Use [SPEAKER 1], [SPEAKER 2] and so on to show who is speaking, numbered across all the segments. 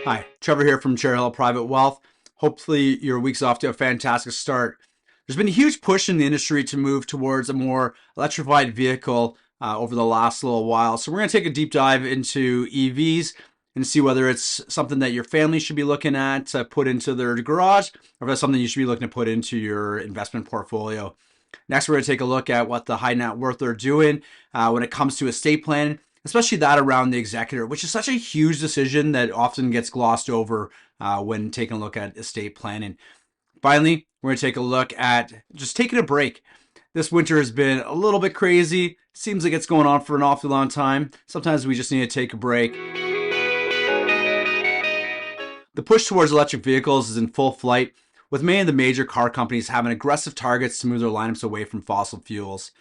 [SPEAKER 1] Hi, Trevor here from Cherry Hill Private Wealth. Hopefully your week's off to a fantastic start. There's been a huge push in the industry to move towards a more electrified vehicle over the last little while. So we're going to take a deep dive into EVs and see whether it's something that your family should be looking at to put into their garage, or if it's something you should be looking to put into your investment portfolio. Next, we're going to take a look at what the high net worth are doing when it comes to estate planning, especially that around the executor, which is such a huge decision that often gets glossed over when taking a look at estate planning. Finally, we're going to take a look at just taking a break. This winter has been a little bit crazy. Seems like it's going on for an awfully long time. Sometimes we just need to take a break. The push towards electric vehicles is in full flight, with many of the major car companies having aggressive targets to move their lineups away from fossil fuels.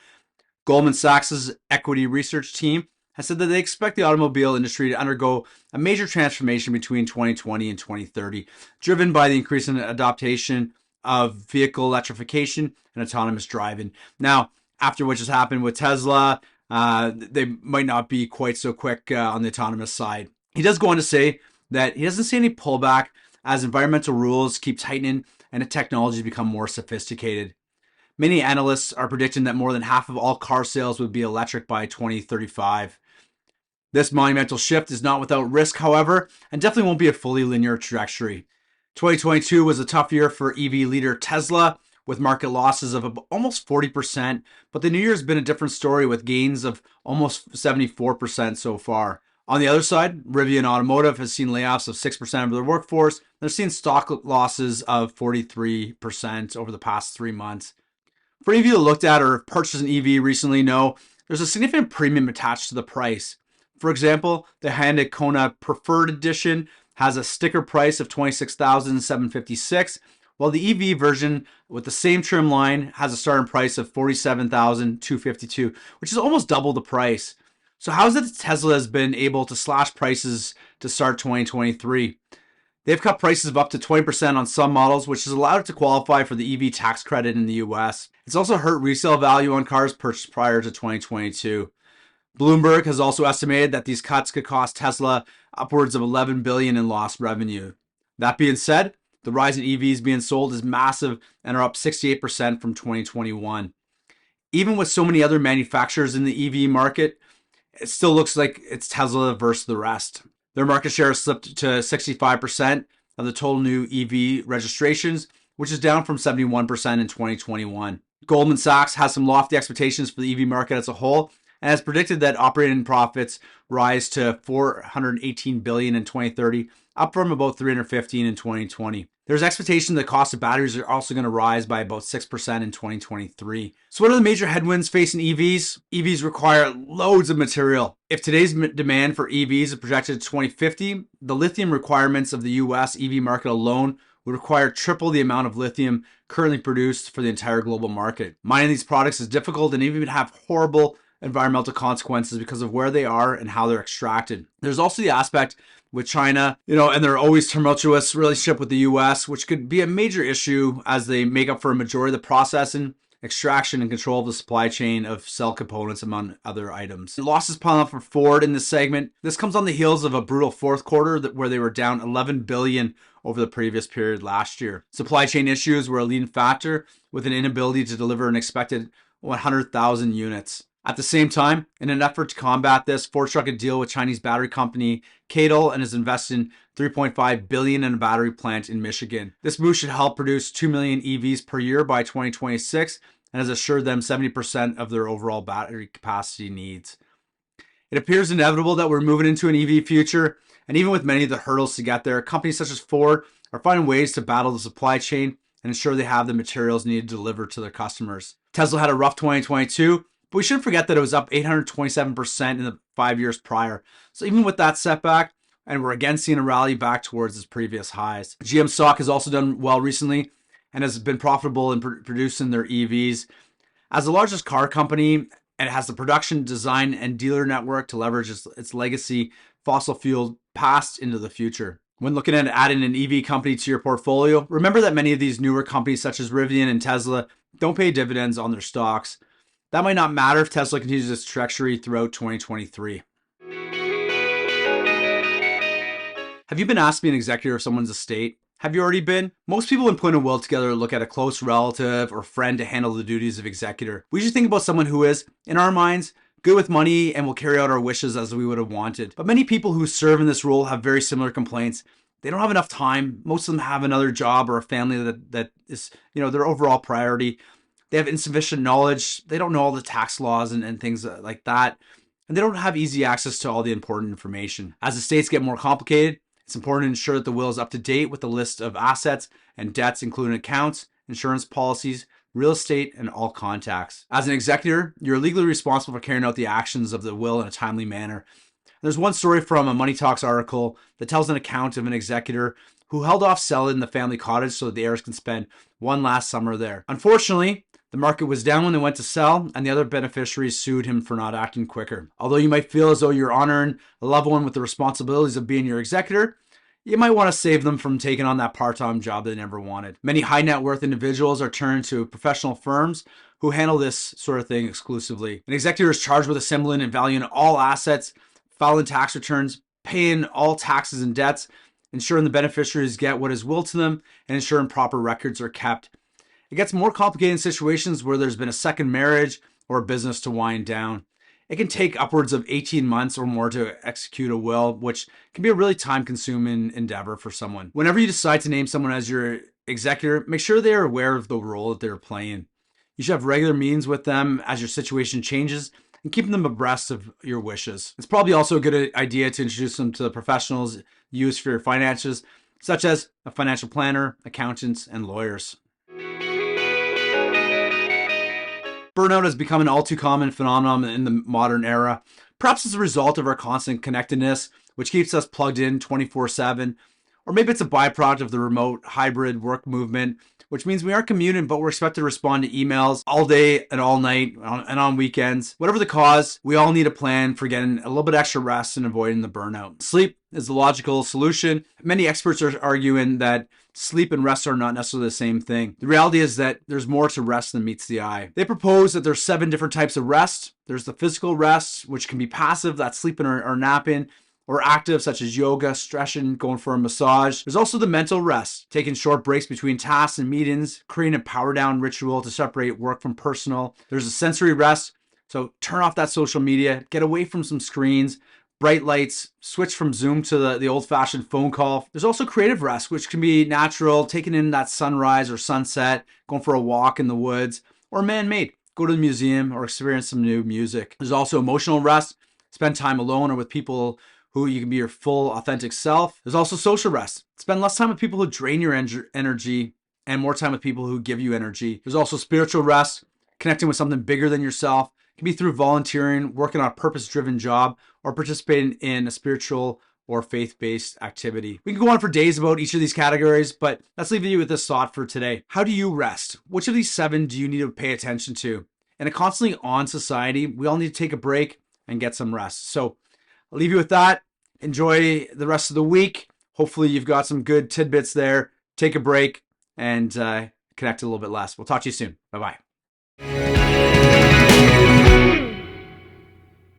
[SPEAKER 1] Goldman Sachs' equity research team has said that they expect the automobile industry to undergo a major transformation between 2020 and 2030, driven by the increasing adoption of vehicle electrification and autonomous driving. Now, after what just happened with Tesla, they might not be quite so quick on the autonomous side. He does go on to say that he doesn't see any pullback as environmental rules keep tightening and the technology become more sophisticated. Many analysts are predicting that more than half of all car sales would be electric by 2035. This monumental shift is not without risk, however, and definitely won't be a fully linear trajectory. 2022 was a tough year for EV leader Tesla, with market losses of almost 40%, but the new year has been a different story with gains of almost 74% so far. On the other side, Rivian Automotive has seen layoffs of 6% of their workforce. They're seeing stock losses of 43% over the past 3 months. For any of you that looked at or purchased an EV recently know there's a significant premium attached to the price. For example, the Hyundai Kona Preferred Edition has a sticker price of $26,756, while the EV version with the same trim line has a starting price of $47,252, which is almost double the price. So how is it that Tesla has been able to slash prices to start 2023? They've cut prices of up to 20% on some models, which has allowed it to qualify for the EV tax credit in the US. It's also hurt resale value on cars purchased prior to 2022. Bloomberg has also estimated that these cuts could cost Tesla upwards of $11 billion in lost revenue. That being said, the rise in EVs being sold is massive and are up 68% from 2021. Even with so many other manufacturers in the EV market, it still looks like it's Tesla versus the rest. Their market share has slipped to 65% of the total new EV registrations, which is down from 71% in 2021. Goldman Sachs has some lofty expectations for the EV market as a whole and has predicted that operating profits rise to $418 billion in 2030, up from about $315 billion in 2020. There's expectation the cost of batteries are also going to rise by about 6% in 2023. So what are the major headwinds facing EVs? EVs require loads of material. If today's demand for EVs is projected to 2050, the lithium requirements of the US EV market alone would require triple the amount of lithium currently produced for the entire global market. Mining these products is difficult and even have horrible environmental consequences because of where they are and how they're extracted. There's also the aspect with China, and their always tumultuous relationship with the US, which could be a major issue as they make up for a majority of the processing, extraction, and control of the supply chain of cell components, among other items. Losses piling up for Ford in this segment. This comes on the heels of a brutal fourth quarter where they were down $11 billion over the previous period last year. Supply chain issues were a leading factor, with an inability to deliver an expected 100,000 units. At the same time, in an effort to combat this, Ford struck a deal with Chinese battery company CATL and is investing $3.5 billion in a battery plant in Michigan. This move should help produce 2 million EVs per year by 2026 and has assured them 70% of their overall battery capacity needs. It appears inevitable that we're moving into an EV future, and even with many of the hurdles to get there, companies such as Ford are finding ways to battle the supply chain and ensure they have the materials needed to deliver to their customers. Tesla had a rough 2022, but we shouldn't forget that it was up 827% in the 5 years prior. So even with that setback, and we're again seeing a rally back towards its previous highs. GM stock has also done well recently and has been profitable in producing their EVs. As the largest car company, and it has the production, design, and dealer network to leverage its legacy fossil fuel past into the future. When looking at adding an EV company to your portfolio, remember that many of these newer companies such as Rivian and Tesla don't pay dividends on their stocks. That might not matter if Tesla continues its trajectory throughout 2023. Have you been asked to be an executor of someone's estate? Have you already been? Most people, when putting a will together, look at a close relative or friend to handle the duties of executor. We usually think about someone who is, in our minds, good with money and will carry out our wishes as we would have wanted. But many people who serve in this role have very similar complaints. They don't have enough time. Most of them have another job or a family that is, their overall priority. They have insufficient knowledge. They don't know all the tax laws and things like that. And they don't have easy access to all the important information. As estates get more complicated, it's important to ensure that the will is up to date with the list of assets and debts, including accounts, insurance policies, real estate, and all contacts. As an executor, you're legally responsible for carrying out the actions of the will in a timely manner. There's one story from a Money Talks article that tells an account of an executor who held off selling the family cottage so that the heirs can spend one last summer there. Unfortunately, the market was down when they went to sell, and the other beneficiaries sued him for not acting quicker. Although you might feel as though you're honoring a loved one with the responsibilities of being your executor, you might want to save them from taking on that part-time job they never wanted. Many high net worth individuals are turned to professional firms who handle this sort of thing exclusively. An executor is charged with assembling and valuing all assets, filing tax returns, paying all taxes and debts, ensuring the beneficiaries get what is willed to them, and ensuring proper records are kept. It gets more complicated in situations where there's been a second marriage or a business to wind down. It can take upwards of 18 months or more to execute a will, which can be a really time-consuming endeavor for someone. Whenever you decide to name someone as your executor, make sure they are aware of the role that they're playing. You should have regular meetings with them as your situation changes and keeping them abreast of your wishes. It's probably also a good idea to introduce them to the professionals you use for your finances, such as a financial planner, accountants, and lawyers. Burnout has become an all too common phenomenon in the modern era, perhaps as a result of our constant connectedness, which keeps us plugged in 24/7, or maybe it's a byproduct of the remote hybrid work movement, which means we aren't commuting, but we're expected to respond to emails all day and all night and on weekends. Whatever the cause, we all need a plan for getting a little bit extra rest and avoiding the burnout. Sleep is the logical solution. Many experts are arguing that sleep and rest are not necessarily the same thing. The reality is that there's more to rest than meets the eye. They propose that there's 7 different types of rest. There's the physical rest, which can be passive, that's sleeping or napping, or active, such as yoga, stretching, going for a massage. There's also the mental rest, taking short breaks between tasks and meetings, creating a power down ritual to separate work from personal. There's a sensory rest, so turn off that social media, get away from some screens, bright lights, switch from Zoom to the old-fashioned phone call. There's also creative rest, which can be natural, taking in that sunrise or sunset, going for a walk in the woods, or man-made. Go to the museum or experience some new music. There's also emotional rest, spend time alone or with people who you can be your full, authentic self. There's also social rest. Spend less time with people who drain your energy and more time with people who give you energy. There's also spiritual rest, connecting with something bigger than yourself. It can be through volunteering, working on a purpose-driven job, or participating in a spiritual or faith-based activity. We can go on for days about each of these categories, but let's leave you with this thought for today. How do you rest? Which of these 7 do you need to pay attention to? In a constantly on society, we all need to take a break and get some rest. So I'll leave you with that. Enjoy the rest of the week. Hopefully you've got some good tidbits there. Take a break and connect a little bit less. We'll talk to you soon. Bye-bye.